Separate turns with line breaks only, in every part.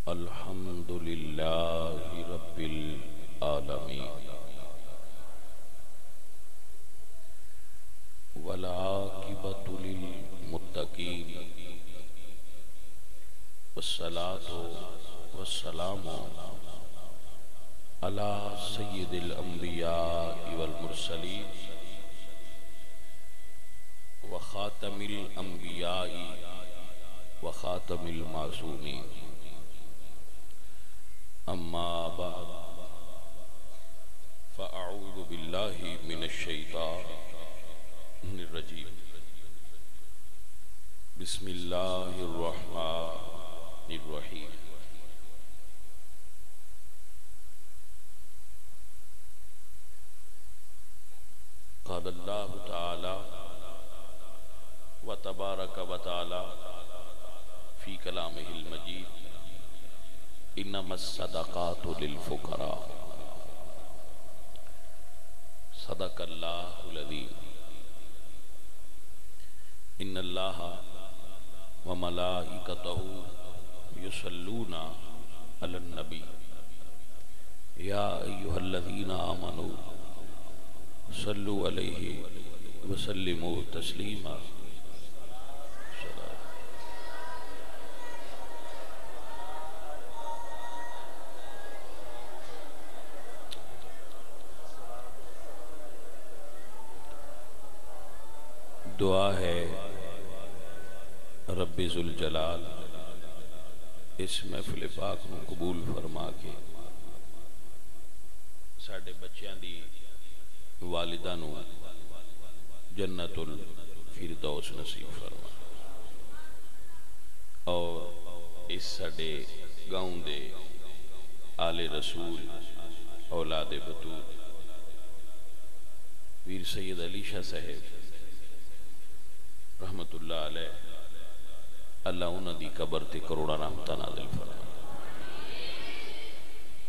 الحمدللہ رب العالمین والعاقبۃ للمتقین والصلاة والسلام علی سید الانبیاء والمرسلین وخاتم الانبیاء وخاتم المعصومین اما بعد فاعوذ باللہ من الشیطان الرجیم بسم اللہ الرحمن الرحیم قال اللہ تعالی وتبارک وتعالی فی کلامہ المجید انما الصدقات للفقراء صدق اللہ العظیم ان اللہ وملائکتہ یصلون علی النبی یا ایھا الذین آمنوا صلوا علیہ وسلموا تسلیما دعا ہے رب ذوالجلال اس محفل پاک کو قبول فرما کے ساڈے بچیاں دی والدہ نو جنت الفردوس نصیب فرما اور اس ساڈے گاؤں دے آل رسول اولاد بطول ویر سید علی شاہ صاحب رحمت اللہ علیہ اللہ انہاں دی قبر تے کروڑا رحمتہ نازل فرما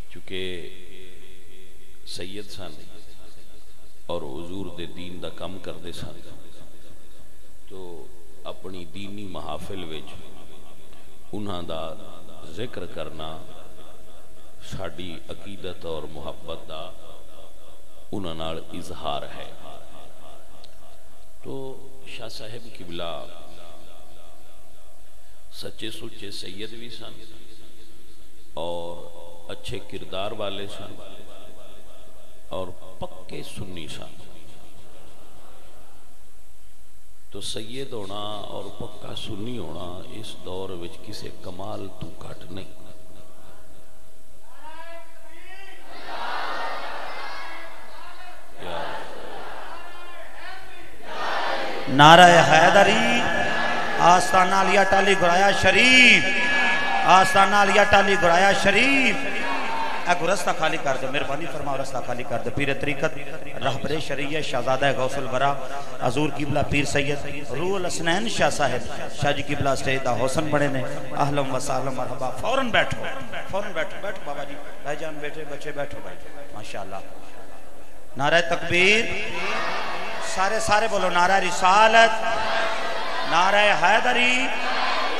چونکہ سید سن اور حضور دے دین دا کم کر دے سن تو اپنی دینی محافل وچ انہاں دا ذکر کرنا ساڈی عقیدت اور محبت دا انہاں نال اظہار ہے تو شاہ صاحب قبلہ سچے سچے سید بھی سن اور اچھے کردار والے سن اور پکے سنی سن تو سید ہونا اور پکا سنی ہونا اس دور وچ کسے کمال تو گھٹ نہیں
نعرہ حیدری آستانہ علیہ ٹالی گرایا شریف آستانہ علیہ ٹالی گرایا شریف اگو رستہ خالی کر دے مہربانی فرماؤ رستہ خالی کر دے پیر طریقت رہبر شریعہ شہزادہ غوث الورا حضور قبلہ پیر سید روح الحسنین شاہ صاحب شاہ جی قبلہ اسٹیج دا حسن بڑے نے اہلم و سہلم مرحبا فوراں بیٹھو بیٹھو بابا جی بھائی جان بیٹھے بچے بیٹھو ماشاءاللہ نعرہ تکبیر سارے بولو نعرہ رسالت نعرہ حیدری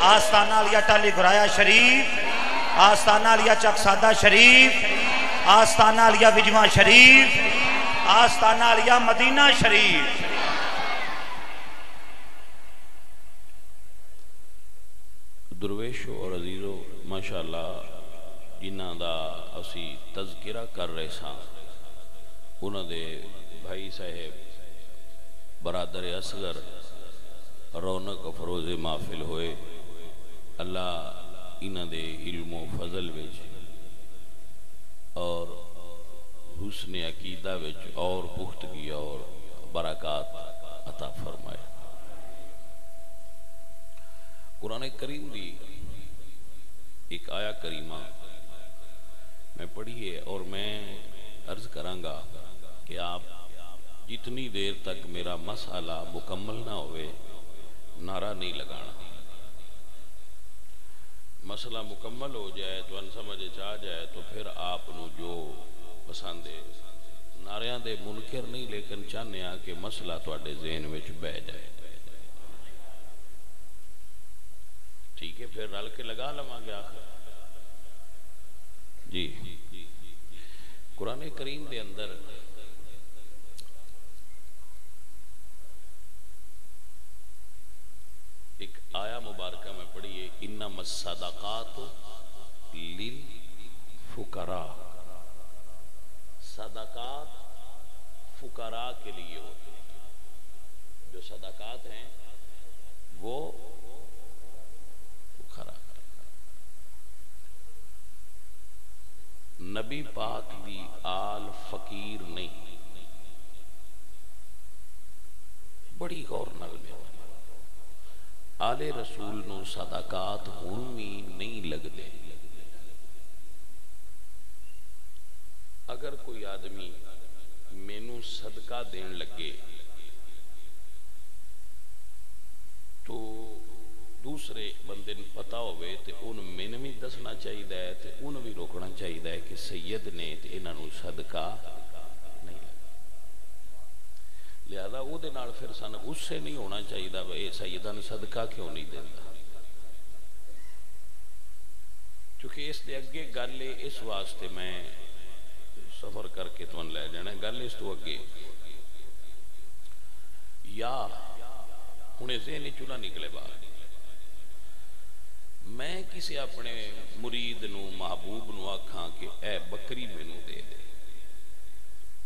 آستانہ علیہ ٹالی گرایا شریف آستانہ علیہ چکسادہ شریف آستانہ علیہ وجوہ شریف آستانہ علیہ مدینہ شریف
درویشو اور عزیزو ماشاءاللہ جنہ دا اسی تذکرہ کر رہے ساں انہوں دے بھائی صاحب برادر اصغر رونق افروز محفل ہوئے اللہ انہاں دے علم و فضل وچ اور حسن عقیدہ وچ اور پختگی اور برکات عطا فرمائے قرآن کریم دی ایک آیا کریمہ میں پڑھی ہے اور میں عرض کروں گا کہ آپ جتنی دیر تک میرا مسئلہ مکمل نہ ہوئے نعرہ نہیں لگانا مسئلہ مکمل ہو جائے تو ان سمجھ آ جائے تو پھر آپ نو جو پسند ہے نعریاں دے منکر نہیں لیکن چاہنے آ کہ مسئلہ تواڈے ذہن وچ بہ جائے ٹھیک ہے پھر رل کے لگا لواں گے آخر جی قرآن کریم دے اندر ایک آیا مبارکہ میں پڑھیے انما الصدقات للفقراء صدقات فقراء کے لیے ہوتے ہیں جو صدقات ہیں وہ فقراء نبی پاک دی آل فقیر نہیں بڑی غور نال میں آل رسول نو صدقات ہون بھی نہیں لگ دے اگر کوئی آدمی مینوں صدقہ دین لگے تو دوسرے بندے نے پتا ہوئے تے ان میں بھی دسنا چاہیے ہے تے ان بھی روکنا چاہیے ہے کہ سید نے تے انہوں صدقہ نہیں لہذا او دے نال پھر سن غصے نہیں ہونا چاہیے اے سیدہ نے صدقہ کیوں نہیں دیتا چونکہ اس دے اگے گل اس واسطے میں سفر کر کے تو لے جانا گل اس تو اگے یا انہیں ذہنی چلا نکلے باہر میں کسی اپنے مرید نو محبوب نو آکھاں کہ اے بکری میں نو دے دے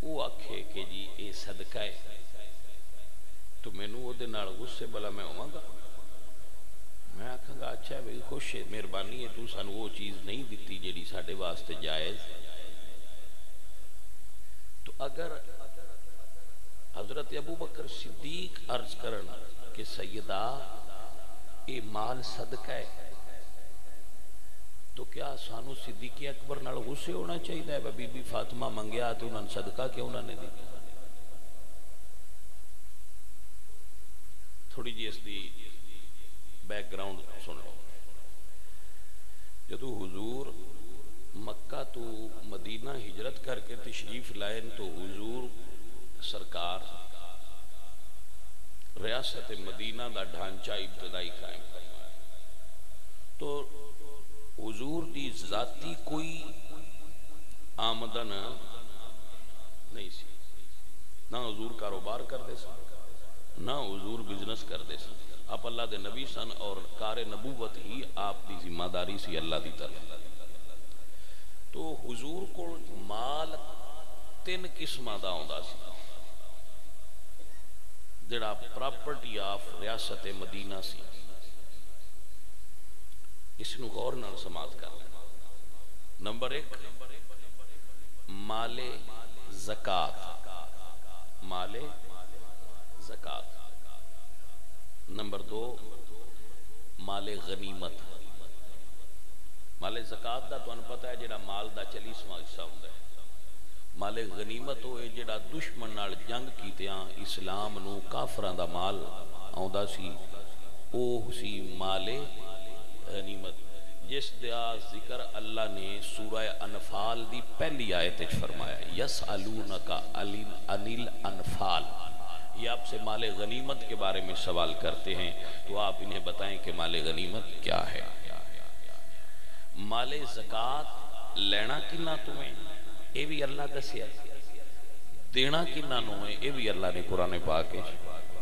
وہ آکھے کہ جی اے صدقہ ہے تو میں نو دے نال غصے بلا میں ہوں گا میں آکھاں گا اچھا ہے بھئی خوش ہے مہربانی ہے تو سن وہ چیز نہیں دیتی جیڑی ساڈے واسطے جائز تو اگر حضرت ابو بکر صدیق عرض کرنا کہ سیدہ اے مال صدقہ ہے تو کیا سانو صدیق اکبر نال غصے ہونا چاہیے ہے بی بی فاطمہ منگیا تو انہوں نے صدقہ کیوں انہوں نے دی تھوڑی جی اس دی بیک گراؤنڈ سن لو جدو حضور مکہ تو مدینہ ہجرت کر کے تشریف لائن تو حضور سرکار ریاست مدینہ دا ڈھانچہ ابتدائی قائم کرنا تو حضور دی ذاتی کوئی آمدن نہیں سی نہ حضور کاروبار کر دے سن نہ حضور بزنس کر دے سن آپ اللہ دے نبی سن اور کار نبوت ہی آپ دی ذمہ داری سی اللہ دی طرف تو حضور کو مال 3 قسمہ دا ہوندا سی جڑا پراپرٹی آف ریاست مدینہ سی اس نو غور نال سماعت کر لینا نمبر 1 مال زکات مال زکات نمبر 2 مال غنیمت مال زکات دا تو ان پتہ ہے جڑا مال دا 40واں حصہ ہوندا ہے مال غنیمت ہوئے جڑا دشمن نال جنگ کیتیاں اسلام نو کافراں دا مال آوندا سی او سی مال غنیمت جس دا ذکر اللہ نے سورہ انفال دی پہلی آیت وچ فرمایا یسألونک عن الانفال یہ آپ سے مال غنیمت کے بارے میں سوال کرتے ہیں تو آپ انہیں بتائیں کہ مال غنیمت کیا ہے مال زکات لینا کنا تمہیں اے بھی اللہ دسیا دینا کنا نو ہے اے بھی اللہ نے قرآن پاک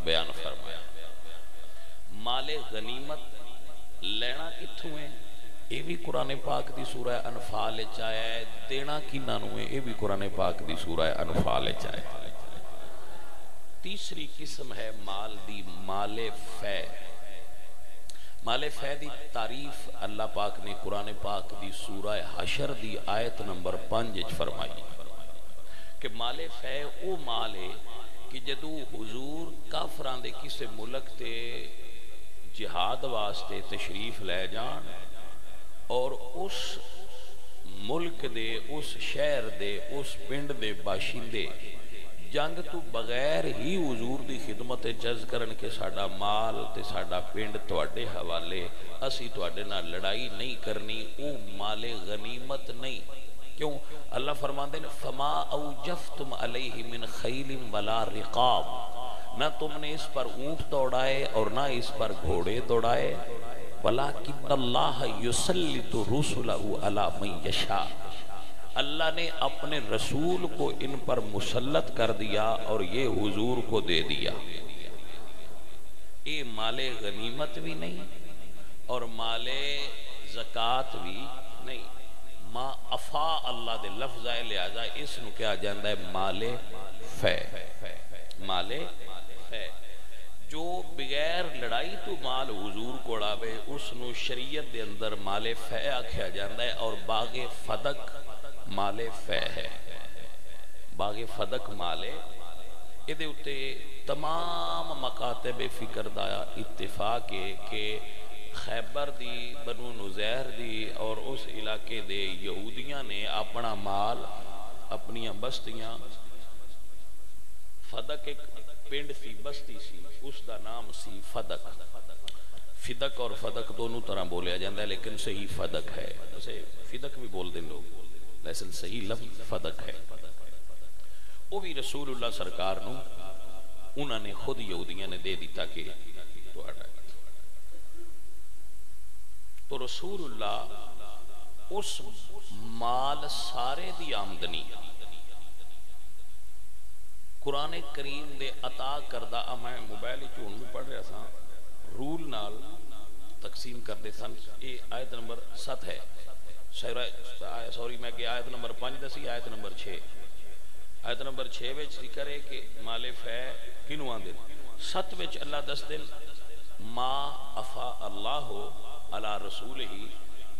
بیان فرمایا مال غنیمت لینا کتھوں ہے اے بھی قرآن پاک دی سورہ انفال چاہیا ہے دینا کنا نو ہے اے بھی قرآن پاک دی سورہ انفال چاہیا ہے تیسری قسم ہے مال دی مال فے مال فے دی تعریف اللہ پاک نے قرآن پاک دی سورہ حشر دی آیت نمبر 5 فرمائی کہ مال فے او مال ہے کہ جدو حضور کافران دے کسے ملک تے جہاد واسطے تشریف لے جان اور اس ملک دے اس شہر دے اس پنڈ دے باشندے جنگ تو بغیر ہی حضور دی خدمت جز کرن کے ساڈا مال تے ساڈا پنڈ تواڈے حوالے، اسی تواڈے نال لڑائی نہیں کرنی، او مال غنیمت نہیں۔ کیوں؟ اللہ فرماندے نے فما اوجفتم علیہ من خیل ولا رقاب، نہ تم نے اس پر اونٹ دوڑائے اور نہ اس پر گھوڑے دوڑائے، ولیکن اللہ یسلط رسلہ علی من یشاء، اللہ نے اپنے رسول کو ان پر مسلط کر دیا اور یہ حضور کو دے دیا۔ یہ مال غنیمت بھی نہیں اور مال زکوٰۃ بھی نہیں، ما افا اللہ دے لفظ ہے، لہذا اس نو کیا جاندہ ہے مال فے، مال فے۔ جو بغیر لڑائی تو مال حضور کو اڑاوے اس نو شریعت دے اندر مال فے آکھیا جاندہ ہے، اور باغ فدق مال فے ہے۔ باغ فدق مال ادھے اتے تمام مکاتب فکر دا اتفاق ہے کہ خیبر دی، بنو نزیر دی اور اس علاقے دے یہودیاں نے اپنا مال، اپنی بستیاں، فدق ایک پنڈ سی، بستی سی، اس دا نام سی فدق۔ فدق اور فدق دونوں طرح بولیا جاندہ ہے لیکن صحیح فدق ہے، اسے فدق بھی بول دیں لوگ لیکن صحیح لفظ فدق ہے۔ وہ بھی رسول اللہ سرکار نو انہوں نے خود یہودیاں نے دے دیتا کہ تو رسول اللہ اس مال سارے دی آمدنی قرآن کریم دے عطا کردہ، میں موبائل چون میں پڑھ رہا تھا، رول نال تقسیم کر دے سن۔ یہ آیت نمبر 7 ہے، سوری میں کہ آیت نمبر 5 دسی، آیت نمبر 6، آیت نمبر 6 وچ ذکر ہے کہ مال فے کنوں آندے، 7 وچ اللہ دس دن ما افا اللہ علی رسولہ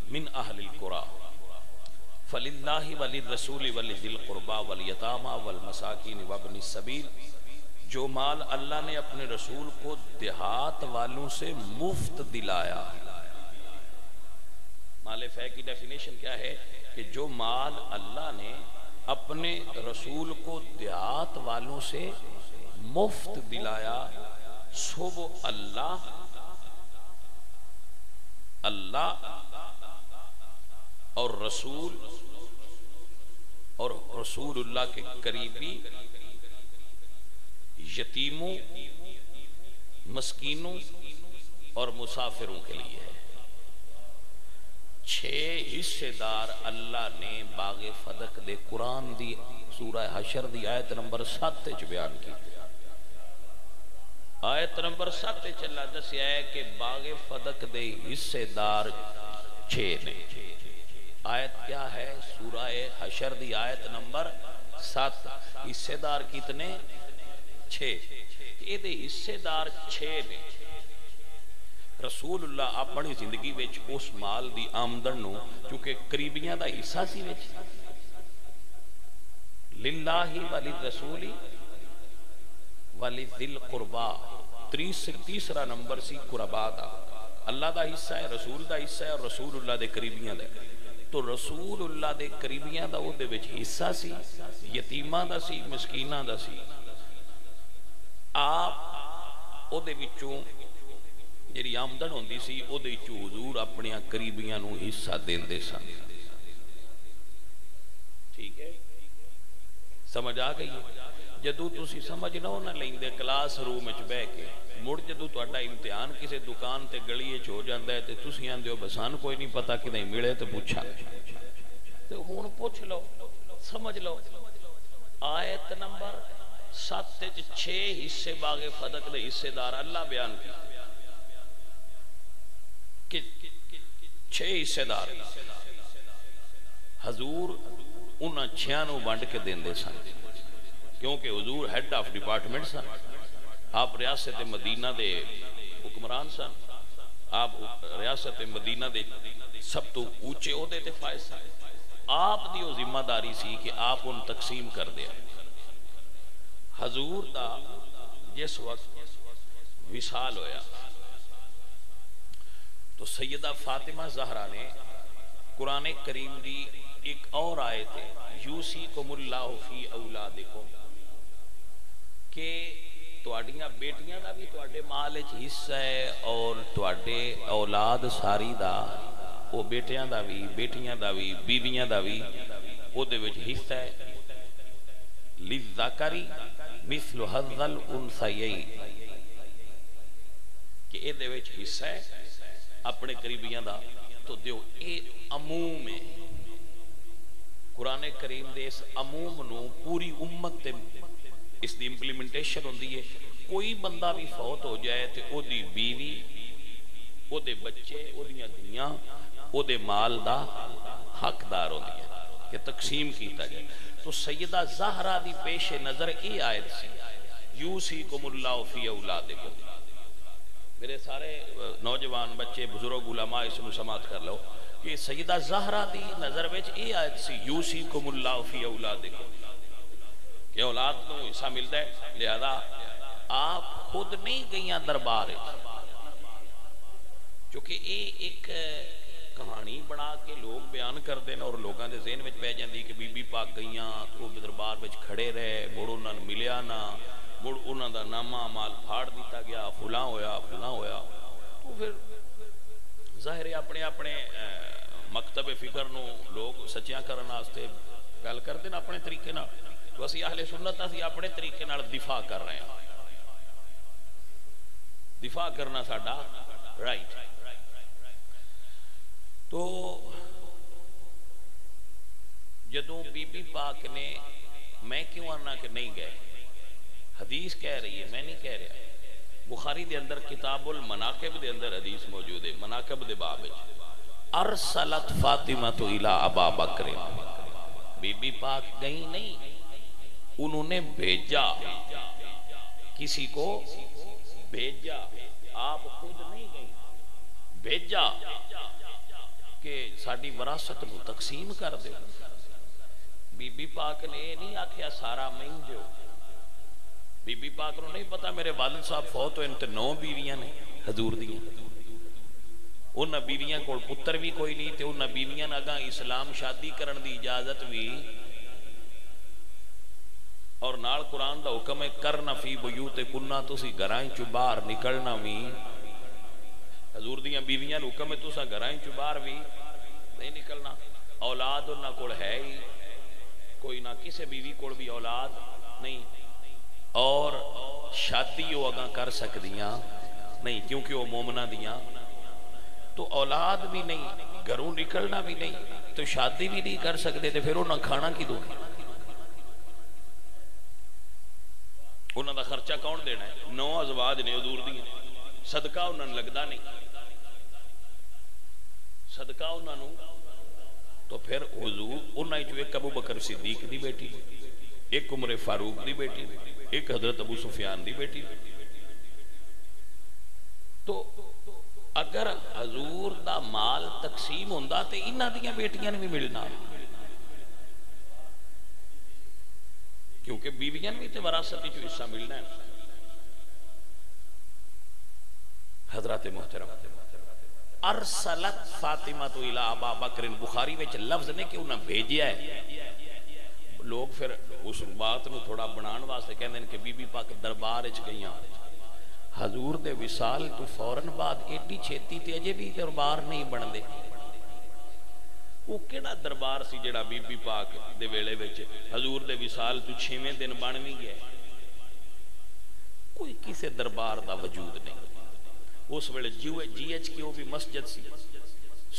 من اہل القرى فللہ وللرسول ولذی القربى والیتامى والمساکین وابن السبیل، جو مال اللہ نے اپنے رسول کو دیہات والوں سے مفت دلایا۔ مال فے کی ڈیفینیشن کیا ہے کہ جو مال اللہ نے اپنے رسول کو دیہات والوں سے مفت دلایا، سو وہ اللہ اور رسول اللہ کے قریبی یتیموں، مسکینوں اور مسافروں کے لیے ہے۔ 6 حصے دار اللہ نے باغ فدق دے قرآن دی سورہ حشر دی آیت نمبر 7 بیان کی۔ آیت نمبر 7 اللہ دسیا ہے کہ باغ فدق دے حصے دار 6 نے۔ آیت کیا ہے؟ سورہ حشر دی آیت نمبر 7۔ حصے دار کتنے؟ 6۔ یہ دے حصے دار 6 نے۔ رسول اللہ اپنی زندگی وچ اس مال دی آمدن نو چونکہ قریبیاں دا حصہ سی وچ، للہ وللرسول ولذی القربى، تیسرا نمبر سی قربا دا، اللہ دا حصہ ہے، رسول دا حصہ ہے اور رسول اللہ دے قریبیاں دا۔ تو رسول اللہ دے قریبیاں دا او دے وچ حصہ سی، یتیماں دا سی، مسکیناں دا سی۔ آپ او دے وچوں جیڑی آمدن ہوندی سی او دے وچوں حضور اپنی قریبیاں نو حصہ دیندے سن۔ ٹھیک ہے، سمجھ آ گئی؟ جدو تسی سمجھ نہ ہونا لیندے کلاس روم وچ بیٹھ کے، مڑ جدو تہاڈا امتحان کسی دکان تے گلی وچ ہو جاندا ہے تے تسی آندے ہو بسان کوئی نہیں پتہ کدے ملے تے پوچھا، تے ہن پوچھ لو، سمجھ لو۔ آیت نمبر 7 وچ 6 حصے باغ فدق دے حصے دار اللہ بیان کی کہ 6 حصے دار حضور انہاں 6 نو ونڈ کے دیندے سن، کیونکہ حضور ہیڈ آف ڈپارٹمنٹ سن، آپ ریاست مدینہ دے حکمران سن، آپ ریاست مدینہ دے سب تو اونچے عہدے تے فائز سن۔ آپ دی وہ ذمہ داری سی کہ آپ ان تقسیم کر دیا۔ حضور دا جس وقت وصال ہویا تو سیدہ فاطمہ زہرا نے قرآن کریم دی ایک اور آیت ہے، یوسیکم اللہ فی اولادکم، کہ تواڈیاں بیٹیاں دا بھی تواڈے مال وچ حصہ ہے اور تواڈے اولاد ساری دا وہ بیٹیاں دا بھی بیٹیاں دا بھی بیویاں دا بھی او دے وچ حصہ ہے للذکری مثل حظ الانثیین کہ اے دے وچ حصہ ہے اپنے قریبیاں دا تو دیو اے عموم ہے قرآن کریم دے اس عموم نو پوری امت تے اس دی امپلیمنٹیشن ہوندی ہے کوئی بندہ بھی فوت ہو جائے تے او دی بیوی او دے بچے او دیاں دھیاں او دے مال دا حقدار ہوندی ہے کہ تقسیم کیتا جائے تو سیدہ زہرا دی پیش نظر اے آیت سی یوسیکم اللہ فی اولادکم میرے سارے نوجوان بچے بزرگ علماء اس میں سماعت کر لو کہ سیدہ زہرا دی نظر وچ اے آیت سی یوسیکم اللہ فی اولادکم کہ اولاد نو حصہ ملتا ہے لہذا آپ خود نہیں گئیاں دربار کیونکہ اے ایک کہانی بنا کے لوگ بیان کر دینا اور لوگاں دے ذہن وچ پہ جاندی کہ بی بی پاک گئیاں تو دربار وچ کھڑے رہے مڑ انہاں نوں ملیا نہ مڑ انہاں دا نامہ مال پھاڑ دیتا گیا فلاں ہویا تو پھر ظاہر ہے اپنے اپنے مکتب فکر نو لوگ سچیاں کرن واسطے گل کردے نا اپنے طریقے نال تو اسی اہل سنت اسی اپنے طریقے نال دفاع کر رہے ہیں دفاع کرنا ساڈا رائٹ تو جدوں بی بی پاک نے میں کیوں آنا کہ نہیں گئے حدیث کہہ رہی ہے میں نہیں کہہ رہا بخاری دے اندر کتاب المناقب دے اندر حدیث موجود ہے مناقب دے باب ارسلت فاطمہ تو الی ابا بکر بی بی پاک گئی نہیں انہوں نے بھیجا کسی کو بھیجا آپ خود نہیں گئی بھیجا کہ ساڑی وراثت کو تقسیم کر دے بی بی پاک نے نہیں آکھیا سارا مہین جو بی بی پاک نے نہیں پتا میرے والد صاحب فوت ہوئے انتے 9 بیویاں نے حضور دیاں انہاں بیویاں کو پتر بھی کوئی نہیں تے انہاں بیویاں اگاں اسلام شادی کرن دی اجازت بھی اور نال قرآن دا حکم ہے کرنا فی بیوت کننا تسی گھرائیں چو باہر نکلنا بھی حضور دیاں بیویاں حکم ہے تسا گھرائیں چو باہر بھی نہیں نکلنا اولاد انہاں کول ہے ہی کوئی نہ کسے بیوی کول بھی اولاد نہیں اور شادی وہ اگاں کر سکدیاں نہیں کیونکہ وہ مومنہ دیاں تو اولاد بھی نہیں گھروں نکلنا بھی نہیں تو شادی بھی نہیں کر سکتے تو پھر انہاں کھانا کی دو انہاں دا خرچہ کون دینا ہے 9 ازواج نے حضور دی صدقہ انہاں لگدا نہیں صدقہ انہاں نو تو پھر حضور انہاں جو ایک ابو بکر صدیق دی بیٹی ایک عمر فاروق دی بیٹی ایک حضرت ابو سفیان دی بیٹی تو اگر حضور دا مال تقسیم ہوندا تے انہاں دیاں بیٹیاں نے بھی ملنا کیونکہ بیویاں بھی تے وراثت جو حصہ ملنا ہے حضرات محترم ارسلت فاطمہ تو الی ابا بکر بخاری وچ لفظ نے کہ انہاں بھیجیا ہے لوگ پھر اس بات نو تھوڑا بنان واسطے کہندے کہ بی بی پاک دربار وچ گئیاں حضور دے وصال تو فوراً بعد ایڈی چھیتی تے اجے بھی دربار نہیں بندے وہ کیڑا دربار سی جڑا بی بی پاک دے ویلے وچ حضور دے وصال تو 6ویں دن بن وی گیا کوئی کسے دربار دا وجود نہیں اس ویلے جی ایچ کیو بھی مسجد سی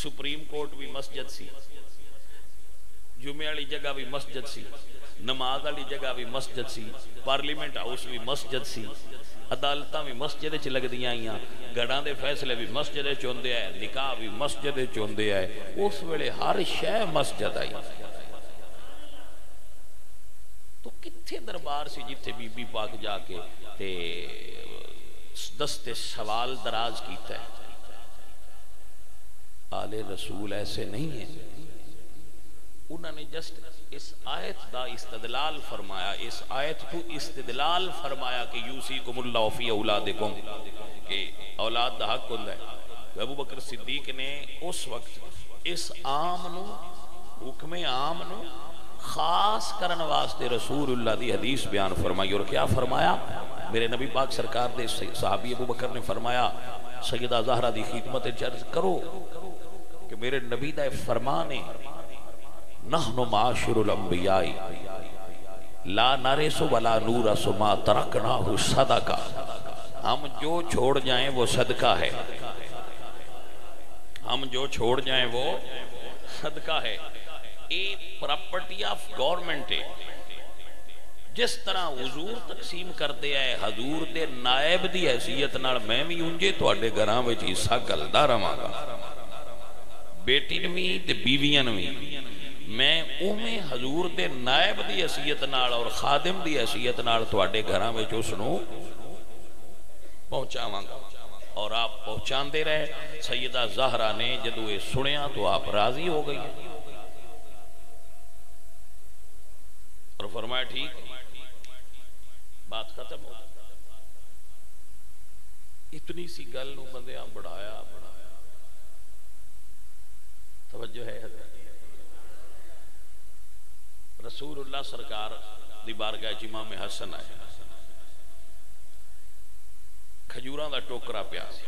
سپریم کورٹ بھی مسجد سی جمعے والی جگہ بھی مسجد سی نماز والی جگہ بھی مسجد سی پارلیمنٹ ہاؤس بھی مسجد سی عدالتاں بھی مسجد وچ لگدیاں آئیاں گھراں دے فیصلے بھی مسجد وچ ہوندے آئے نکاح بھی مسجد وچ ہوندے آئے اس ویلے ہر شے مسجد آئی تو کتھے دربار سی جتھے بی بی پاک جا کے تے دست سوال دراز کیتا ہے آل رسول ایسے نہیں ہیں انہوں نے جسٹ اس آیت دا استدلال فرمایا اس آیت کو استدلال فرمایا کہ یوسیکم اللہ فی اولادکم کہ اولاد دا حق ہوندہ ہے ابو بکر صدیق نے اس وقت اس عام نو حکم عام نو خاص کرن واسطے رسول اللہ دی حدیث بیان فرمائی، اور کیا فرمایا؟ میرے نبی پاک سرکار دے صحابی ابو بکر نے فرمایا سیدہ زہرا دی خدمت عرض کرو کہ میرے نبی دا فرمان ہے نحن معاشر الانبیاء لا نرث ولا نورث ما ترکناہ صدقہ، ہم جو چھوڑ جائیں وہ صدقہ ہے، ہم جو چھوڑ جائیں وہ صدقہ ہے۔ یہ پراپرٹی آف گورنمنٹ ہے۔ جس طرح حضور تقسیم کر دیا ہے حضور دے نائب دی حیثیت نال میں بھی انجے تواڈے گھراں وچ حصہ گلدا رہواں گا، بیٹی نوی تے بیویاں نوی میں اوویں حضور دے نائب دی حیثیت نال اور خادم دی حیثیت نال تواڈے گھراں وچ اس نو پہنچاواں گا، اور آپ پہنچاندے رہے۔ سیدہ زہرا نے جدو یہ سنیا تو آپ راضی ہو گئی اور فرمایا ٹھیک بات ختم ہو۔ اتنی سی گل نو بندیاں بڑھایا توجہ ہے حضرت۔ رسول اللہ سرکار دی بارگاہ امام حسن آئے، کھجوراں دا ٹوکرا پیا سی،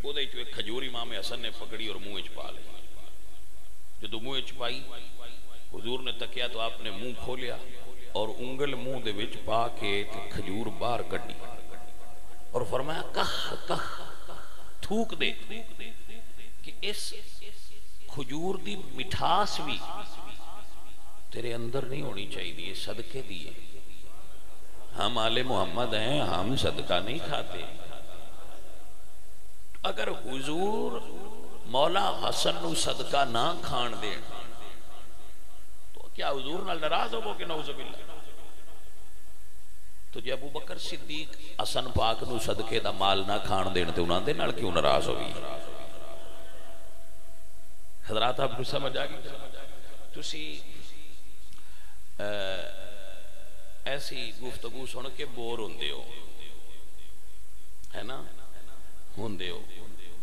او دے ایک کھجور امام حسن نے پکڑی اور منہ وچ پا لی۔ جدو منہ وچ پائی حضور نے تکیا تو آپ نے منہ کھولیا اور انگل منہ دے وچ پا کے کھجور باہر کڈی اور فرمایا کخ کخ تھوک دے کہ اس کھجور دی مٹھاس بھی تیرے اندر نہیں ہونی چاہیے، صدقے دی ہے۔ ہم آل محمد ہیں، ہم صدقہ نہیں کھاتے۔ اگر حضور مولا حسن نو صدقہ نہ کھان دے تو کیا حضور نال ناراض ہو کہ نعوذ باللہ؟ تو جے ابو بکر صدیق حسن پاک نو صدقے دا مال نہ کھان دین تے انہاں دے نال کیوں ناراض ہوئی؟ حضرات آپ کو سمجھ آ گئی؟ تسی ایسی گفتگو سن کے بور ہوندے ہو، ہے نا؟ ہوندے ہو۔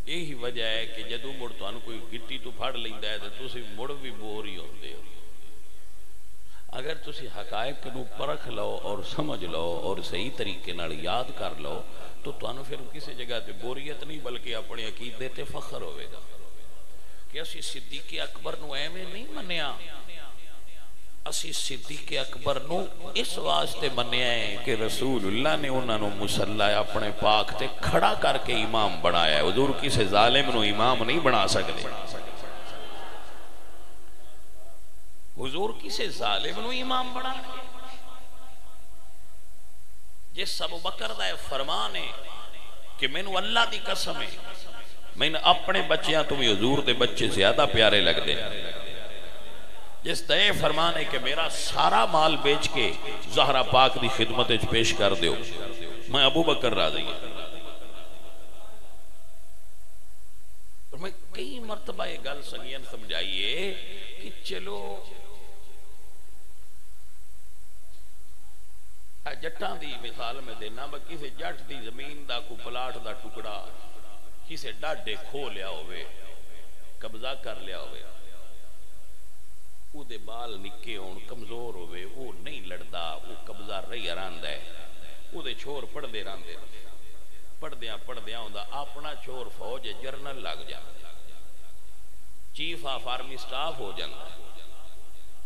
یہی وجہ ہے کہ جدو مڑ تانوں کوئی گٹی تو پھڑ لیندا ہے تے تسی مڑ بھی بور ہی ہوندے ہو۔ اگر تسی حقائق نو پرکھ لو اور سمجھ لو اور صحیح طریقے نال یاد کر لو تو تانوں پھر کسی جگہ تے بوریت نہیں بلکہ اپنے عقیدے تے فخر ہوئے گا کہ اسی صدیق اکبر نو ایویں نہیں منیا، اسی صدیق اکبر نو اس واسطے منیا ہے کہ رسول اللہ نے انہاں نو مصلی اپنے پاک تے کھڑا کر کے امام بنایا ہے۔ حضور کسی ظالم نو امام نہیں بنا سکتے، حضور کسی ظالم نو امام بنا گے؟ جس ابو بکر دا فرمان ہے کہ مینوں اللہ دی قسم ہے میں اپنے بچیاں تو بھی حضور دے بچے زیادہ پیارے لگ دے، جس دا یہ فرمان ہے کہ میرا سارا مال بیچ کے زہرا پاک دی خدمت پیش کر دیو، میں ابو بکر راضی ہوں۔ اور میں کئی مرتبہ یہ گل سنگین سمجھائیے کہ چلو جٹاں دی مثال میں دینا با کسی جٹ دی زمین دا کو پلاٹ دا ٹکڑا کسی ڈاڈے کھو لیا ہوئے، قبضہ کر لیا ہوئے، او دے بال نکے ہون کمزور ہوئے، او نہیں لڑدا، او قبضہ رہی راندہ ہے، او دے چھوڑ پڑھ دے راندے، پڑھ دیاں ہوندہ اپنا چھوڑ فوج جرنل لگ جا، چیف آف آرمی سٹاف ہو جانا،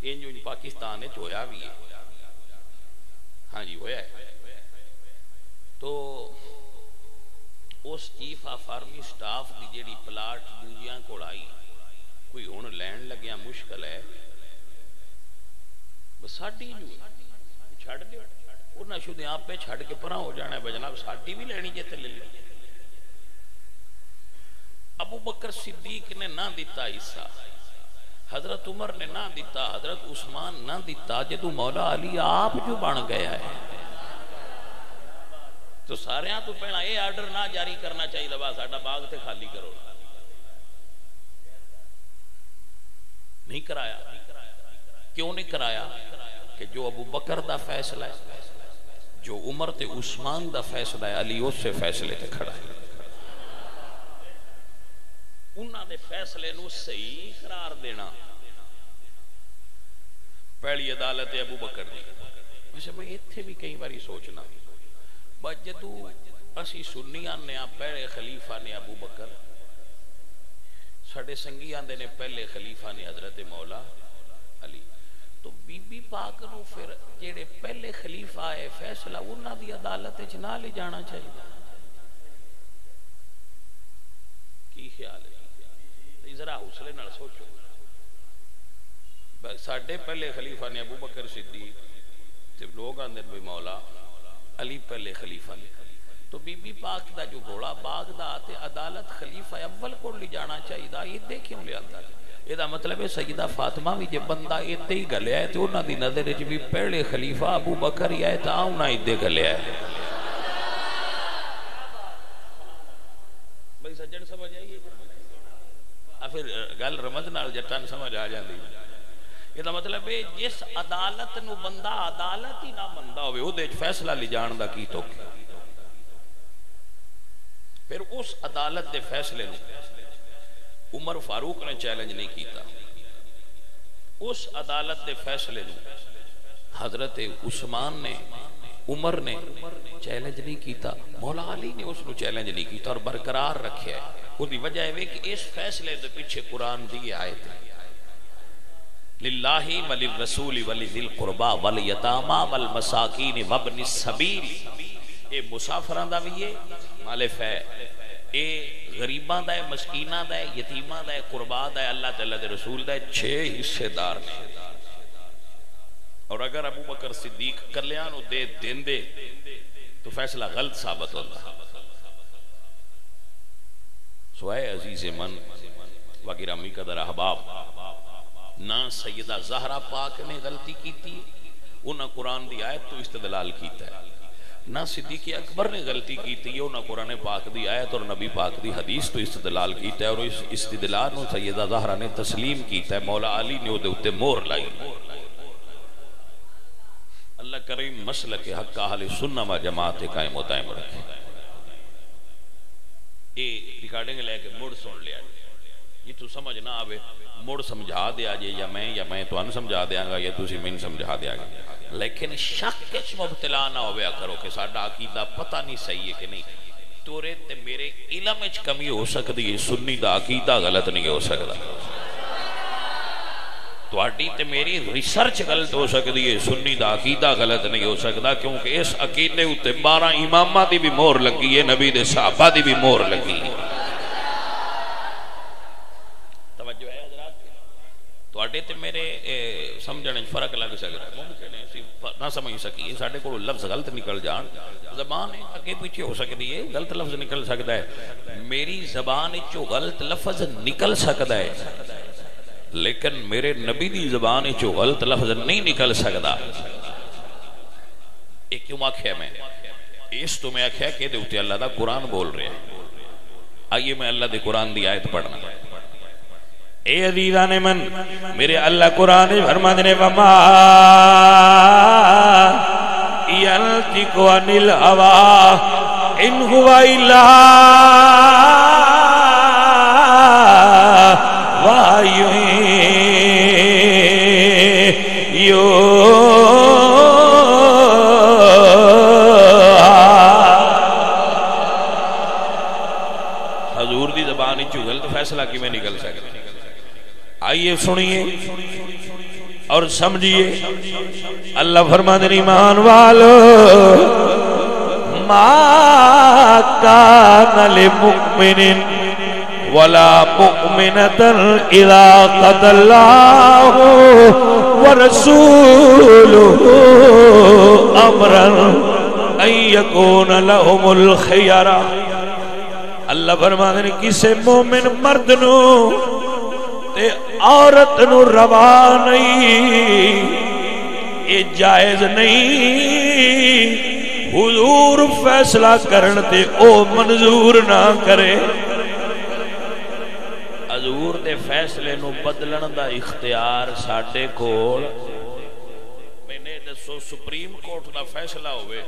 انجو پاکستان ہویا بھی ہے، ہاں جی ہویا ہے۔ تو اس چیف آف آرمی سٹاف دی جیڑی پلاٹ دوجیاں کو آئی کوئی ہون لین لگیا مشکل ہے، بس ساڑی جو چھڑ دے انہاں شدے آپ پہ چھڑ کے پرا ہو جانا ہے بجناب ساڑی بھی لینی جیتے لے لے۔ ابو بکر صدیق نے نہ دیتا حصہ، حضرت عمر نے نہ دیتا، حضرت عثمان نہ دیتا، جدو مولا علی آپ جو بن گیا ہے تو سارے ہاں تو پہلا یہ آرڈر نہ جاری کرنا چاہیے دبا ساڑھا باغ تے خالی کرو، نہیں کرایا۔ کیوں نہیں کرایا؟ کہ جو ابو بکر دا فیصلہ ہے، جو عمر تے عثمان دا فیصلہ ہے، علی اس سے فیصلے تے کھڑا ہے، انہاں دے فیصلے نو صحیح قرار دینا پہلی عدالت ابو بکر دی. ویسے میں اتنے بھی کئی باری سوچنا بس جدو اسی سنیاں نے پہلے خلیفہ نے ابو بکر، ساڑے سنگیاں نے پہلے خلیفہ نے حضرت مولا علی، تو بی بی پاک نو پھر جیڑے پہلے خلیفہ ہے فیصلہ انہاں دی عدالت وچ نہ لے جانا چاہیے. کی خیال ہے؟ ذرا حوصلے نال سوچو. ساڈے پہلے خلیفہ نے ابو بکر صدیق، لوگ آندے بھی مولا علی پہلے خلیفہ نے، تو بی بی پاک دا جو گھوڑا باغ دا تے عدالت خلیفہ اول کو لے جانا چاہیے دا، یہ دے کیوں لے آتا ہے؟ یہ دا مطلب ہے سیدہ فاطمہ بھی جے بندہ ایتے ہی گلیا ہے تو انہاں دی نظر وچ بھی پہلے خلیفہ ابو بکر ہی ہے تا انہاں ایتے گلیا ہے. بھئی سجن سمجھ آئیے پھر گل رمض نال جٹان سمجھ آ جاندی. یہ دا مطلب ہے جس عدالت نو بندہ عدالت ہی نہ مندا ہوئے او دے فیصلہ لے جان دا کی تو پھر اس عدالت دے فیصلے نو عمر فاروق نے چیلنج نہیں کیتا. اس عدالت دے فیصلے نو حضرت عثمان نے، عمر نے چیلنج نہیں کیتا، مولا علی نے اس نو چیلنج نہیں کیتا اور برقرار رکھے ہے. وہ دی وجہ ہے کہ اس فیصلے دے پیچھے قرآن دی آیت ہے للہ وللرسول ولذی القربى والیتامى والمساکین وابن السبیل. اے مسافران دا بھی ہے مالف ہے، اے غریباں دا ہے، مسکیناں دا ہے، یتیماں دا ہے، قربا دا ہے، اللہ تعالیٰ دے رسول دا ہے. 6 حصے دار نے. اور اگر ابو بکر صدیق کلیانو دے دین دے تو فیصلہ غلط ثابت ہوتا. سوائے عزیز من و گرامی قدر احباب، نہ سیدہ زہرا پاک نے غلطی کی تھی، انہاں قرآن دی آیت تو استدلال کیتا ہے، نہ صدیق اکبر نے غلطی کی تھی، انہاں قرآن پاک دی آیت اور نبی پاک دی حدیث تو استدلال کیتا ہے، اور اس استدلال نو سیدہ زہرا نے تسلیم کیتا ہے. مولا علی نے دے اتے مور لائی. اللہ کریم مسلک حق اہل سنت و جماعت قائم و دائم رکھے. یہ ریکارڈنگ لے کے مڑ سن لیا جی تو سمجھ نہ آوے مڑ سمجھا دیا جے یا میں تو ان سمجھا دیا گا یا تسی میں سمجھا دیا گا، لیکن شک کچھ مبتلا نہ ہویا کرو کہ ساڈا عقیدہ پتہ نہیں صحیح ہے کہ نہیں. تورے تے میرے علم وچ کمی ہو سکتی ہے، سنی دا عقیدہ غلط نہیں ہو سکتا. تواڈی تے میری ریسرچ غلط ہو سکتی ہے، سنی دا عقیدہ غلط نہیں ہو سکتا، کیونکہ اس عقیدے اتے 12 امامہ دی بھی مہر لگی ہے، نبی دے صحابہ دی بھی مہر لگی ہے. توجہ ہے حضرات؟ تواڈے تے میرے سمجھنے فرق لگ سکتا ہے، ممکن ہے نہ سمجھ سکیے، ساڈے کو لفظ غلط نکل جان، زبان اگے پیچھے ہو سکتی ہے، غلط لفظ نکل سکتا ہے، میری زبان چو غلط لفظ نکل سکتا ہے، لیکن میرے نبی دی زبان چو غلط لفظ نہیں نکل سکتا. ایک کیوں آکھیا میں اس تو میں آکھیا کہ دے اللہ دا قرآن بول رہے ہیں. آئیے میں اللہ دے قرآن دی آیت پڑھنا. اے عزیزان من، میرے اللہ قرآن فرماتے ہیں وما ينطق عن الهوى ان هو الا وحی حضور دی زبان چو غلط فیصلہ کی میں نکل سکتا. آئیے سنیے اور سمجھیے. اللہ فرماتے ہیں ایمان والو ما کان لمؤمن ولا مؤمنة اذا قضى الله ورسوله امرا ان يكون لهم الخيار. اللہ فرماتے ہیں کسے مومن مرد نو تے عورت نو روا نہیں، یہ جائز نہیں حضور فیصلہ کرن تے او منظور نہ کرے. حضور دے فیصلے نو بدلن دا اختیار ساڈے کول. میں نے دسو سپریم کورٹ دا فیصلہ ہوئے،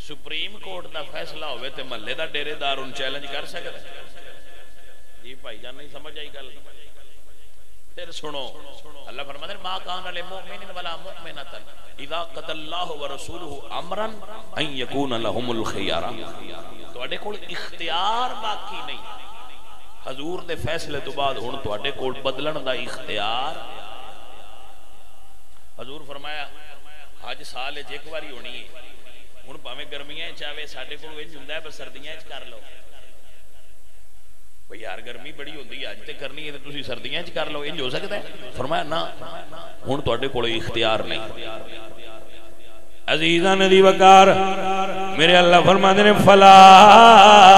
سپریم کورٹ دا فیصلہ ہوئے تے محلے دا ڈیرے دار ان چیلنج کر سکتا؟ جی بھائی جان نہیں سمجھ آئی گل؟ پھر سنو اللہ فرماتے ہیں ما کان للمؤمن ولا مؤمنۃ اذا قضى اللہ ورسولہ امرا ان یکون لهم الخیارہ. تواڈے کول اختیار باقی نہیں حضور دے فیصلے تو بعد ہن تواڈے کول بدلن دا اختیار. حضور فرمایا حج سال وچ ایک واری ہونی ہے. ہن بھاویں گرمیاں وچ آوے ساڈے کول وچ ہوندا ہے بس سردیاں وچ کر لو. بھئی یار گرمی بڑی ہوندی ہے اج تے کرنی ہے تے تسی سردیاں وچ کر لو. انج ہو سکدا ہے؟ فرمایا نا ہن تواڈے کول اختیار نہیں. عزیزاں دی وقار میرے اللہ فرماندے نے فلا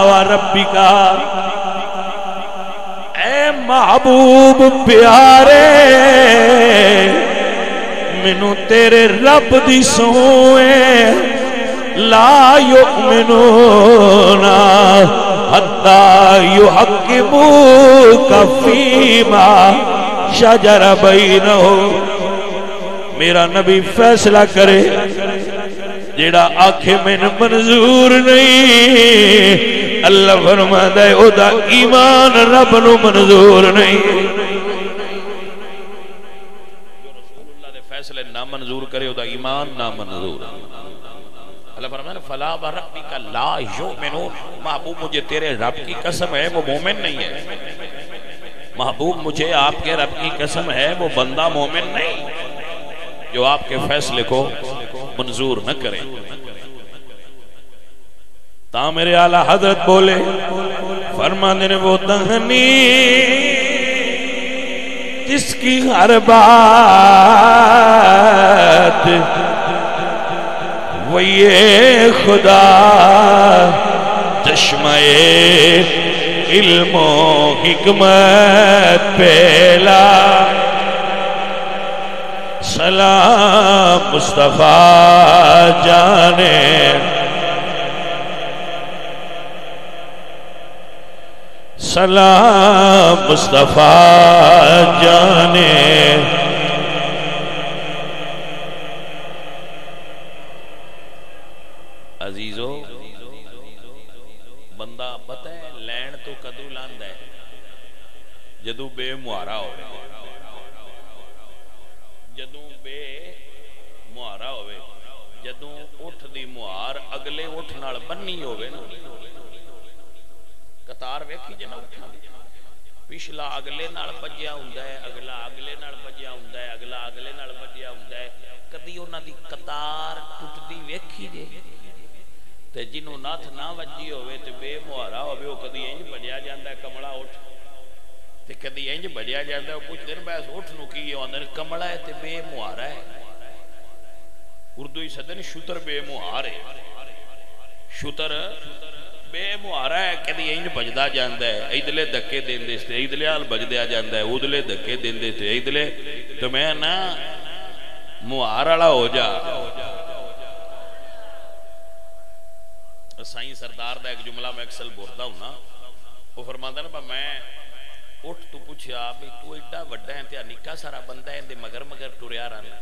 وربک اے محبوب پیارے مینوں تیرے رب دی سوئے لا یؤمنون حتی یحکموک فیما شجر بینہم. میرا نبی فیصلہ کرے جیڑا آنکھیں میں منظور نہیں اللہ فرماتا ہے او دا ایمان رب نو منظور نہیں. جو رسول اللہ دے فیصلے نہ منظور کرے او دا ایمان نہ منظور. اللہ فرماتا ہے فلا وربک لا یؤمنون. محبوب مجھے تیرے رب کی قسم ہے وہ مومن نہیں ہے. محبوب مجھے آپ کے رب کی قسم ہے وہ بندہ مومن نہیں جو آپ کے فیصلے کو منظور نہ کرے. تا میرے اعلی حضرت بولے فرمانے نے وہ دہنی جس کی ہر بات وہ یہ خدا چشمہ علم و حکمت پہلا. سلام مصطفیٰ جانے سلام مصطفیٰ جانے. عزیزو بندہ پتہ ہے لین تو کدو لاندہ ہے جدو بے معارہ ہوئے. جدوں بے معارہ ہوئے جدوں اٹھ دی معار اگلے اٹھ نال بننی ہوئے نا قطار ویکھی جنا اٹھا پچھلا اگلے نال بجیا ہوندا ہے اگلا اگلے نال بجیا ہوندا ہے اگلا اگلے نال بجیا ہوندا ہے. کدی انہاں دی قطار ٹٹدی ویکھی جے تے جنوں ناتھ نہ وجی ہوئے تے بے معارہ ہوئے او کدی انج بجیا جاندا ہے کملا اٹھ تے کدی انج بجیا جاندا ہے کچھ دن بعد اٹھ نو کی اندر کملا ہے تے بے معارہ ہے. اردو ہی سدن شتر بے معار ہے. شتر بے معارہ ہے کدی انج بجدا جاندا ہے ادلے دھکے دیندے تے ادلے حال بجدیا جاندا ہے ادلے دھکے دیندے تے ادلے تو میں نا معار والا ہو جا. سائیں سردار دا ایک جملہ میں اکثر بولتا ہوں نا وہ فرماندا نا میں اٹھ تو پوچھیا بھی تو ایڈا وڈا ہے تے نکا سارا بندہ ہے تے مگر مگر ٹریا رہنا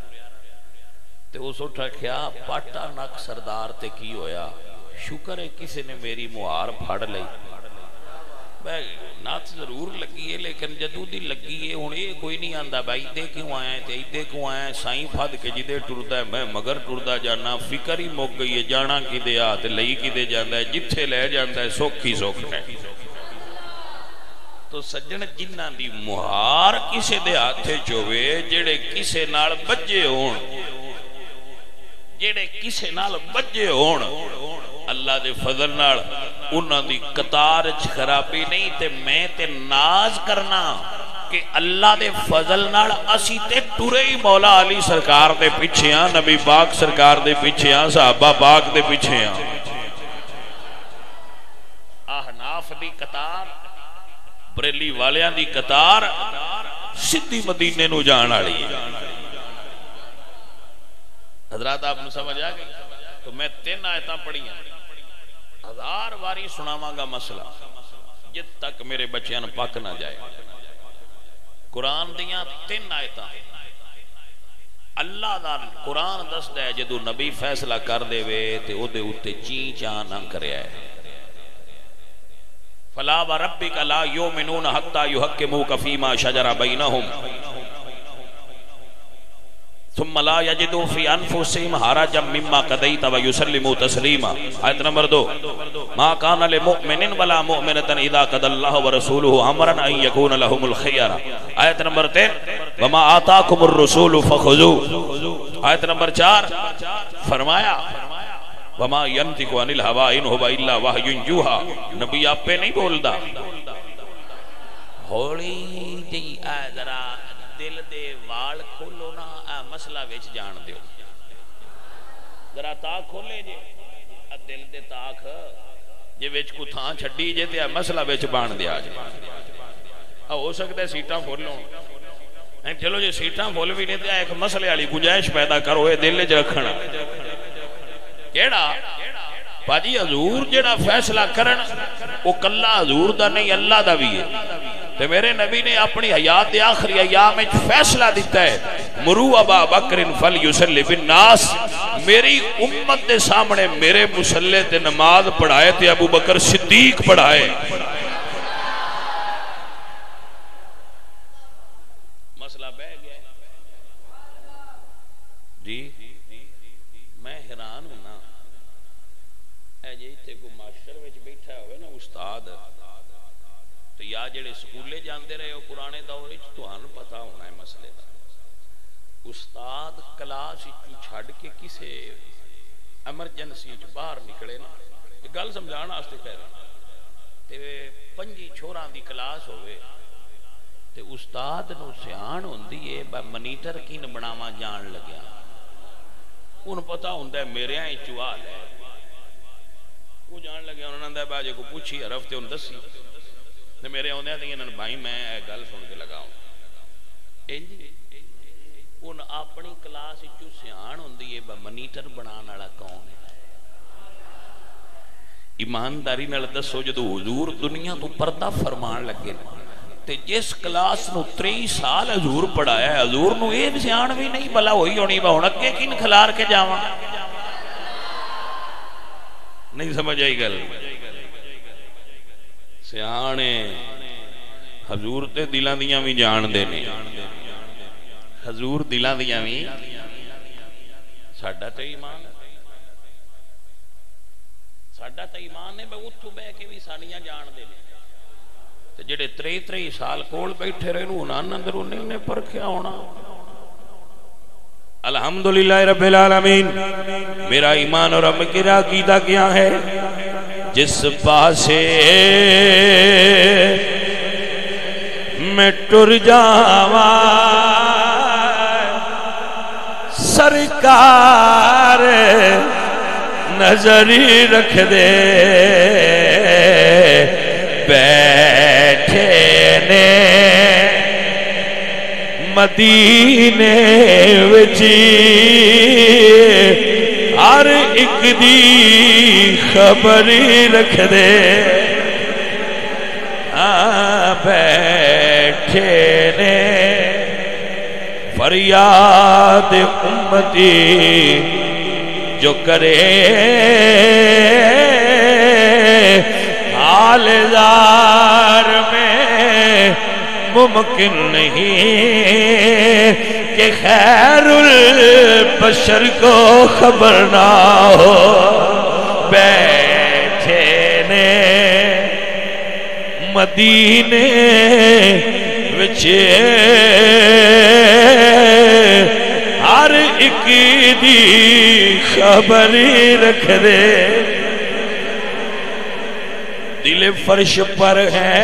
تے اس اٹھ رکھیا پاٹا نک سردار تے کی ہویا شکر ہے کسی نے میری مہار پھڑ لئی. میں نات ضرور لگی ہے لیکن جدو دی لگی ہے ہن یہ کوئی نہیں آندا بھائی دے کیوں آیا ہے تے ایدے کیوں آیا ہے سائیں پھد کے جدے ٹردا ہے میں مگر ٹردا جانا فکر ہی مک گئی ہے جانا کدے آ تے لئی کدے جاندا ہے جتھے لے جاندا ہے سکھ ہی سکھ ہے. تو سجن جنہ دی مہار کسے دے ہاتھے چوے جڑے کسے نال بجے ہون جڑے کسے نال بجے ہون اللہ دے فضل نال انہاں دی قطار چ خرابی نہیں تے میں تے ناز کرنا کہ اللہ دے فضل نال اسی تے ٹرے ہی مولا علی سرکار دے پیچھے ہاں نبی پاک سرکار دے پیچھے ہاں صحابہ پاک دے پیچھے ہاں. احناف دی قطار بریلی والیاں دی قطار سدھی مدینے نو جان والی ہے. حضرات آپ نے سمجھ آ گئی تو میں 3 آیتاں پڑھی ہیں 1000 واری سناواں گا مسئلہ جب تک میرے بچیاں پک نہ جائے. قرآن دیاں 3 آیتاں اللہ دا قرآن دسدا ہے جدو نبی فیصلہ کر دے وے تے او دے اوتے چیں چاں نہ کریا ہے. فلا وربک لا یؤمنون حتی یحکموک فیما شجر بینہم ثم لا یجدوا فی انفسہم حرجا مما قضیت ویسلموا تسلیما. آیت نمبر 2 ما کان لمؤمن ولا مؤمنۃ اذا قضى اللہ ورسولہ امرا ان یکون لهم الخیرہ. آیت نمبر 3 وما آتاکم الرسول فخذوه. آیت نمبر 4 فرمایا وما ينطق عن الهوى ان هو الا وحی یوحى. نبی آپ پہ نہیں بولدا. ہولی جی ذرا دل دے وال کھولو نا، مسئلہ وچ جان دیو. ذرا تاک کھولے جے دل دے تاک جے وچ کو تھان چھڈی جے تے مسئلہ وچ بان دیا جے. ہو سکتا ہے سیٹاں پھول لو. چلو جی سیٹاں پھول بھی نہیں تے ایک مسئلے والی گنجائش پیدا کرو اے دل وچ رکھنا. کیڑا باجی حضور جڑا فیصلہ کرن او کلا حضور دا نہیں اللہ دا بھی ہے. تے میرے نبی نے اپنی حیات دے آخری ایام میں فیصلہ دیتا ہے مرو ابا بکر فلیصلی بالناس. میری امت دے سامنے میرے مصلی تے نماز پڑھائے تے ابو بکر صدیق پڑھائے. مسئلہ بہ گیا جی. میں حیران ہوں نا اے جی تے کو معاشر وچ بیٹھا ہوئے نا استاد تو یا جڑے سکولے جاندے رہے ہو پرانے دور وچ تہانوں پتہ ہونا ہے مسئلے دا. استاد کلاس وچ چھڈ کے کسے ایمرجنسی وچ باہر نکلے نا یہ گل سمجھان واسطے کہہ رہا تے 5 چھوڑاں دی کلاس ہوئے تے استاد نو سیان ہوندی ہے منیٹر کین بناواں جان لگیا. انہوں پتہ ہوندا ہے میرے ہاں چوال ہے وہ جان لگیا. انہوں نے باجے کو پوچھی حرف تے انہوں دسی تے میرے آندے تے انہوں نے بھائی میں گل سن کے لگاؤں. ان اپنی کلاس وچ سیان ہوندی ہے منیٹر بنان والا کون ہے. ایمانداری نال دسو جدوں حضور دنیا تو پردہ فرمان لگے تے جس کلاس نو 23 سال حضور پڑھایا ہے حضور نو اے سیان بھی نہیں بلا ہوئی ہونی با ہن اگے کین کھلار کے جاواں. نہیں سمجھ آئی گل. سیانے حضور تے دلاں دیاں بھی جان دے نے. حضور دلاں دیاں بھی ساڈا تے ایمان ساڈا تے ایمان نے بے اتھوں بہ کے بھی ساڈیاں جان دے نے. تے جڑے 23 سال کول بیٹھے رہے نو انہاں اندر نے پرکھیا ہونا. الحمدللہ رب العالمین. میرا ایمان اور میرا عقیدہ کیا ہے جس پاسے میں ٹر جاواں سرکار نظری رکھ دے. بیٹھے نے مدینے وچی ہر ایک دی خبری رکھ دے. بیٹھے نے فریاد امتی جو کرے حال زار میں ممکن نہیں کہ خیر البشر کو خبر نہ ہو. بیٹھے نے مدینے وچ ہر ایک دی خبری رکھ دے. دل فرش پر ہے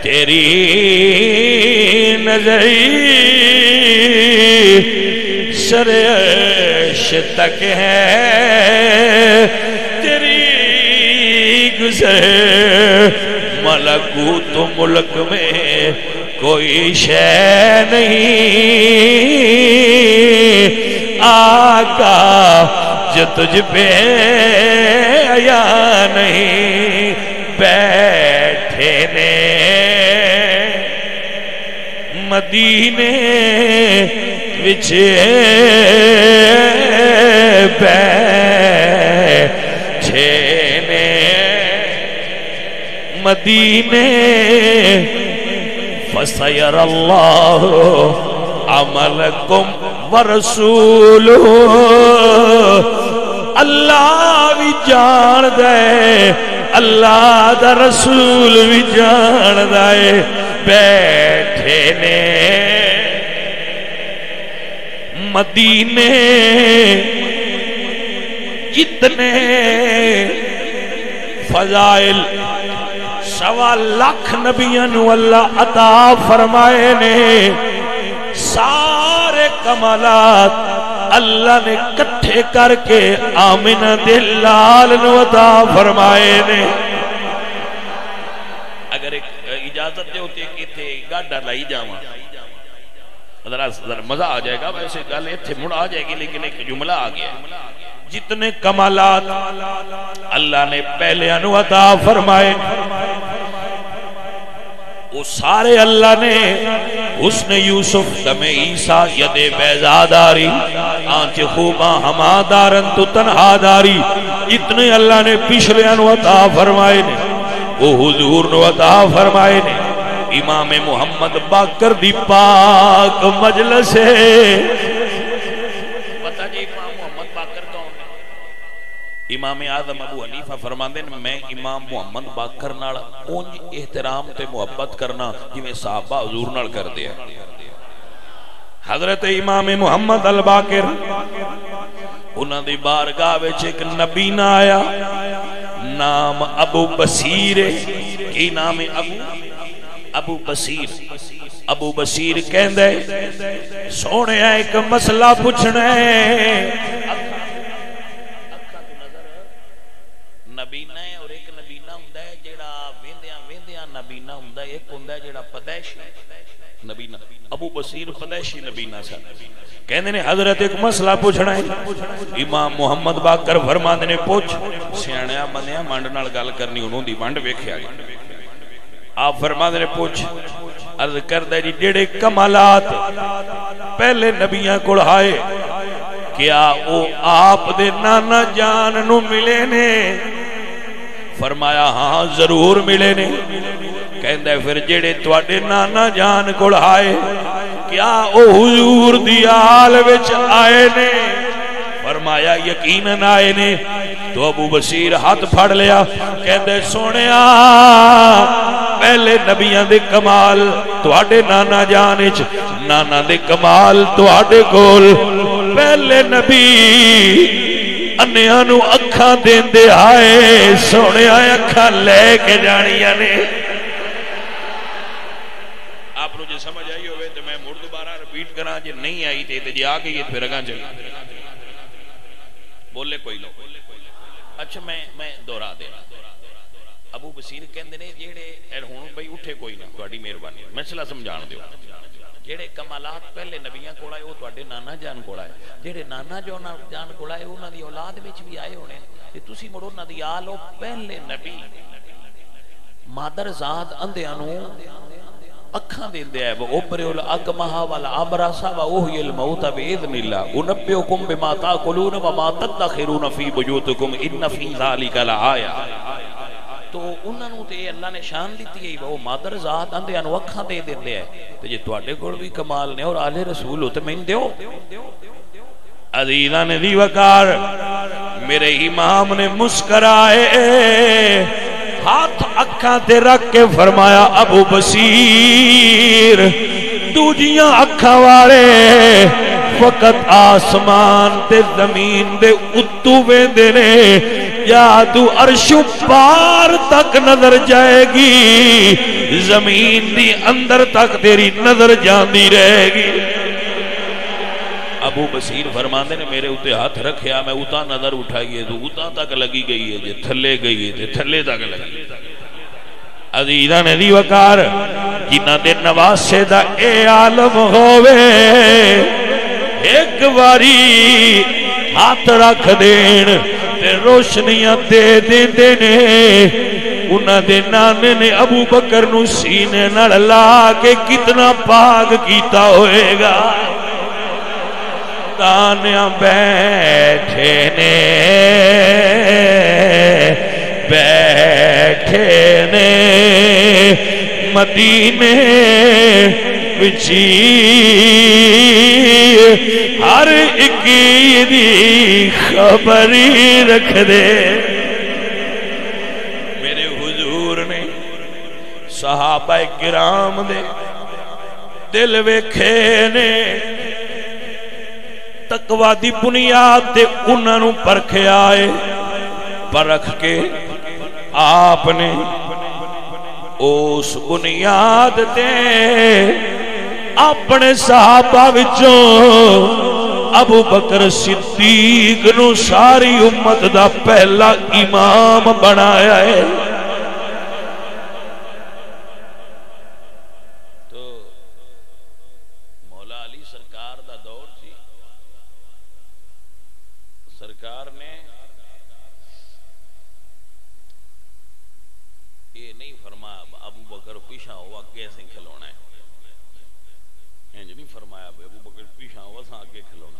تیری نظری سر عرش تک ہے تیری گزر. ملکوت ملک میں کوئی شے نہیں آقا جو تجھ پہ آیا نہیں. بیٹھے نے مدینے وچ بیٹھے نے مدینے فَسَيَرَ اللَّهُ عَمَلَكُمْ وَرَسُولُهُ اللہ بھی جان دے اللہ دا رسول بھی جان دے بیٹھے نے مدینے جتنے فضائل 1.25 لاکھ نبیوں نو اللہ عطا فرمائے نے سارے کمالات اللہ نے کٹھے کر کے آمنہ دے لال نو عطا فرمائے نے اگر ایک اجازت دے ہوتی ہے کہ تھے گاڑا لائی جاواں ذرا مزہ آ جائے گا ویسے گل ایتھے مڑ آ جائے گی لیکن ایک جملہ آ گیا جتنے کمالات اللہ نے پہلے انو عطا فرمائے وہ سارے اللہ نے حسن یوسف دم عیسیٰ ید بیزاداری آنچ خوباں ہما دارن تو تنہا داری اتنے اللہ نے پچھلے انو عطا فرمائے نے وہ حضور نو عطا فرمائے نے امام محمد باقر دی پاک مجلس ہے پتہ جی امام محمد باقر کون ہے امام اعظم ابو حنیفہ فرماندے ہیں میں امام محمد باقر نال اونج احترام تے محبت کرنا جویں صحابہ حضور نال کر دیا حضرت امام محمد الباقر انہاں دی بارگاہ وچ ایک نبی نہ آیا نام ابو بصیر کی نام ابو بصیر ابو بصیر کہندے سونے ایک مسئلہ پوچھنا ہے نبینا ہے اور ایک نبینا ہوندا ہے جیڑا ویندیاں ویندیاں نبینا ہوندا ہے ایک ہوندا ہے جیڑا پدیشی نبینا ابو بصیر پدیشی نبینا سا کہندے نے حضرت ایک مسئلہ پوچھنا ہے امام محمد باقر فرماندے نے پوچھ سیاںیاں بندیاں منڈ نال گل کرنی انہوں دی منڈ ویکھیا گیا آپ فرماندے نے پوچھ عرض کردہ جی جڑے کمالات پہلے نبیاں کو آئے کیا وہ آپ دے نانا جان نو ملے نے فرمایا ہاں ضرور ملے نے کہندہ پھر جڑے تواڈے نانا جان کو آئے کیا او حضور دی آل وچ آئے نے فرمایا یقیناً آئے نے تو ابو بصیر ہاتھ پھڑ لیا کہندے سونیا پہلے نبیان دے کمال تواڈے نانا جان وچ نانا دے کمال تواڈے کول پہلے نبی انیاں نو اکھاں دیندے آئے سونیا اکھاں لے کے جانیاں نے آپ نو جے سمجھ آئی ہوئے تو میں مڑ دوبارہ ریپیٹ کراں جے نہیں آئی تے جے آ گئی پھر اگاں چل بولے کوئی لو اچھا میں دہرا دینا ابو بصیر کہندے نے جیڑے ہن بھئی اٹھے کوئی نہ تہاڈی مہربانی مسئلہ سمجھان دیو جیڑے کمالات پہلے نبیاں کول آئے وہ تہاڈے نانا جان کول آئے جیڑے نانا جان کول آئے انہاں دی اولاد وچ بھی آئے ہونے تے تسی مڑو انہاں دی آل او پہلے نبی مادر ذات اندھیاں نو اکھاں دیندے ہے وہ اوپرے الاکمہا والابرسا واوحی الموت باذن اللہ انبئکم بما تاکلون وما تدخرون فی بیوتکم ان فی ذلک لآیہ تو انہاں نو تے اللہ نے شان دیتی ہے وہ مادر ذات اندھیاں نو اکھاں دے دیندے ہیں تے جے تواڈے کول بھی کمال نے اور آل رسول ہو تے مین دیو عزیزاں دی وقار میرے امام نے مسکرائے ہاتھ اکھاں تے رکھ کے فرمایا ابو بصیر دوجیاں اکھاں والے فقط آسمان تے زمین دے اتو ویندے نے یا تو عرش پار تک نظر جائے گی زمین دی اندر تک تیری نظر جاندی رہے گی ابو بصیر فرماندے نے میرے اتے ہاتھ رکھیا میں اتا نظر اٹھائیے تو اتا تک لگی گئی ہے جے تھلے گئی ہے تے تھلے تک لگی عزیزاں نے دی وقار جنہ دے نواسے دا اے عالم ہووے ایک باری ہاتھ رکھ دین تے روشنیاں دے دیندے نے انہاں دے نانے نے ابو بکر نو سینے نال لا کے کتنا پاک کیتا ہوئے گا تانیاں بیٹھے نے بیٹھے
بیٹھے نے مدینے وچی ہر ایک دی خبری رکھ دے میرے حضور نے صحابہ کرام دے دل ویکھے نے تقوی دی بنیاد تے انہاں نوں پرکھیا اے پرکھ کے آپ نے اس بنیاد تے اپنے صحابہ وچوں ابو بکر صدیق نو ساری امت دا پہلا امام بنایا ہے
تو مولا علی سرکار دا دور سی سرکار نے یہ نہیں فرمایا ابو بکر پیچھا ہوا کیسے کھلونا ہے انج نہیں فرمایا ابو بکر پیچھا ہوا سا آگے کھلونا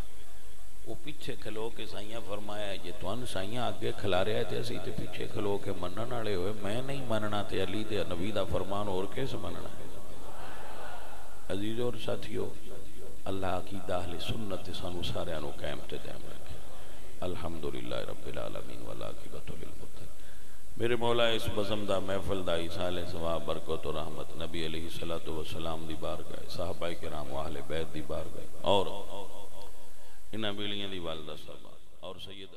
وہ پیچھے کھلو کے سائیاں فرمایا جے توان سائیاں آگے کھلا رہے تھے اسی تے پیچھے کھلو کے منن والے ہوئے میں نہیں مننا تے علی تے نبی دا فرمان اور کیسے مننا عزیز اور ساتھیو اللہ کی اہل سنت سانو سارے نو قائم تے دائم رکھے الحمدللہ رب العالمین والعاقبۃ للمتقین میرے مولا اس بزم دا محفل دا ایصال ثواب برکت و رحمت نبی علیہ الصلوۃ والسلام دی بارگاہ صحابہ کرام و اہل بیت دی بارگاہ اور انہاں بیلیاں دی والدہ صاحبہ اور سید